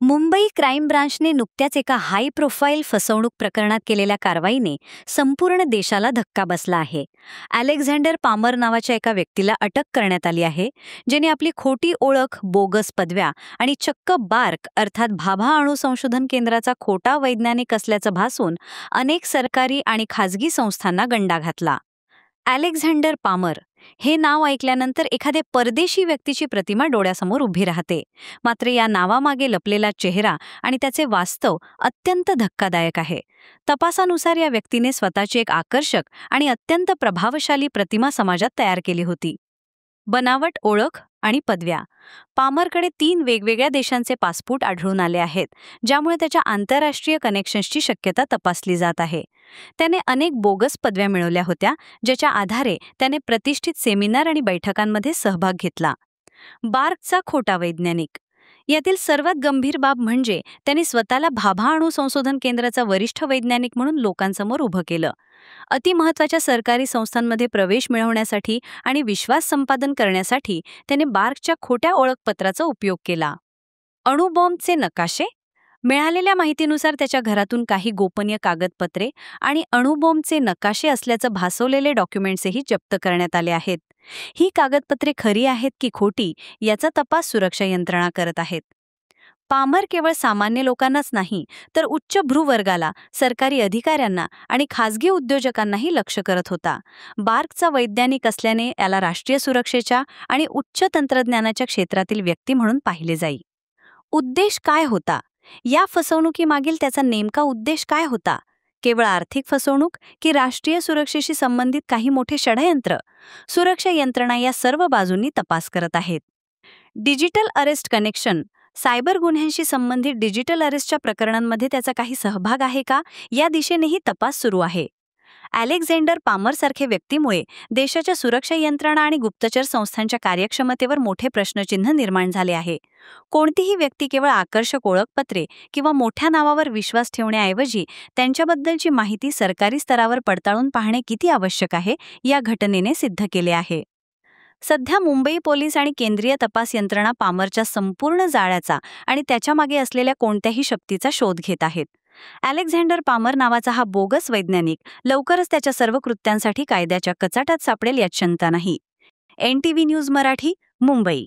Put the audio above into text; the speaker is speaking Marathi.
मुंबई क्राईम ब्रांचने नुकत्याच एका हाय प्रोफाईल फसवणूक प्रकरणात केलेल्या कारवाईने संपूर्ण देशाला धक्का बसला आहे. अलेक्झांडर पामर नावाच्या एका व्यक्तीला अटक करण्यात आली आहे, ज्याने आपली खोटी ओळख, बोगस पदव्या आणि चक्क बार्क अर्थात भाभा अणु संशोधन केंद्राचा खोटा वैज्ञानिक असल्याचं भासून अनेक सरकारी आणि खाजगी संस्थांना गंडा घातला. अलेक्झांडर पामर हे नाव ऐकल्यानंतर एखाद्या परदेशी व्यक्तीची प्रतिमा डोळ्यासमोर उभी राहते. मात्र या नावामागे लपलेला चेहरा आणि त्याचे वास्तव अत्यंत धक्कादायक आहे. तपासानुसार या व्यक्तीने स्वतःची एक आकर्षक आणि अत्यंत प्रभावशाली प्रतिमा समाजात तयार केली होती. बनावट ओळख आणि पदव्या. पामरकडे 3 वेगवेगळ्या देशांचे पासपोर्ट आढळून आले आहेत, ज्यामुळे त्याच्या आंतरराष्ट्रीय कनेक्शन्सची शक्यता तपासली जात आहे. त्याने अनेक बोगस पदव्या मिळवल्या होत्या, ज्याच्या आधारे त्याने प्रतिष्ठित सेमिनार आणि बैठकांमध्ये सहभाग घेतला. बार्कचा खोटा वैज्ञानिक. यातील सर्वात गंभीर बाब म्हणजे त्याने स्वतःला भाभा अणु संशोधन केंद्राचा वरिष्ठ वैज्ञानिक म्हणून लोकांसमोर उभं केलं. अतिमहत्त्वाच्या सरकारी संस्थांमध्ये प्रवेश मिळवण्यासाठी आणि विश्वास संपादन करण्यासाठी त्याने बार्कच्या खोट्या ओळखपत्राचा उपयोग केला. अणुबॉम्बचे नकाशे. मिळालेल्या माहितीनुसार त्याच्या घरातून काही गोपनीय कागदपत्रे आणि अणुबॉम्बचे नकाशे असल्याचं भासवलेले डॉक्युमेंट्सही जप्त करण्यात आले आहेत. ही कागदपत्रे खरी आहेत की खोटी याचा तपास सुरक्षा यंत्रणा करत आहेत. पामर केवळ सामान्य लोकांनाच नाही, तर उच्च भ्रूवर्गाला, सरकारी अधिकाऱ्यांना आणि खासगी उद्योजकांनाही लक्ष्य करत होता. बार्कचा वैज्ञानिक असल्याने याला राष्ट्रीय सुरक्षेच्या आणि उच्च तंत्रज्ञानाच्या क्षेत्रातील व्यक्ती म्हणून पाहिले जाई. उद्देश काय होता? या फसवणुकीमागील त्याचा नेमका उद्देश काय होता? केवळ आर्थिक फसवणूक की राष्ट्रीय सुरक्षेशी संबंधित काही मोठे षडयंत्र? सुरक्षा यंत्रणा या सर्व बाजूंनी तपास करत आहेत. Digital arrest connection. सायबर गुन्ह्यांशी संबंधित डिजिटल अरेस्टच्या प्रकरणांमध्ये त्याचा काही सहभाग आहे का, या दिशेनेही तपास सुरू आहे. अलेक्झांडर पामरसारखे व्यक्तीमुळे देशाच्या सुरक्षा यंत्रणा आणि गुप्तचर संस्थांच्या कार्यक्षमतेवर मोठे प्रश्नचिन्ह निर्माण झाले आहे. कोणतीही व्यक्ती केवळ आकर्षक ओळखपत्रे किंवा मोठ्या नावावर विश्वास ठेवण्याऐवजी त्यांच्याबद्दलची माहिती सरकारी स्तरावर पडताळून पाहणे किती आवश्यक आहे, या घटनेने सिद्ध केले आहे. सध्या मुंबई पोलीस आणि केंद्रीय तपास यंत्रणा पामरच्या संपूर्ण जाळ्याचा आणि त्याच्यामागे असलेल्या कोणत्याही शक्तीचा शोध घेत आहेत. अलेक्झांडर पामर नावाचा हा बोगस वैज्ञानिक लवकरच त्याच्या सर्व कृत्यांसाठी कायद्याच्या कचाट्यात सापडेल यात शंका नाही. NTV news Marathi, Mumbai.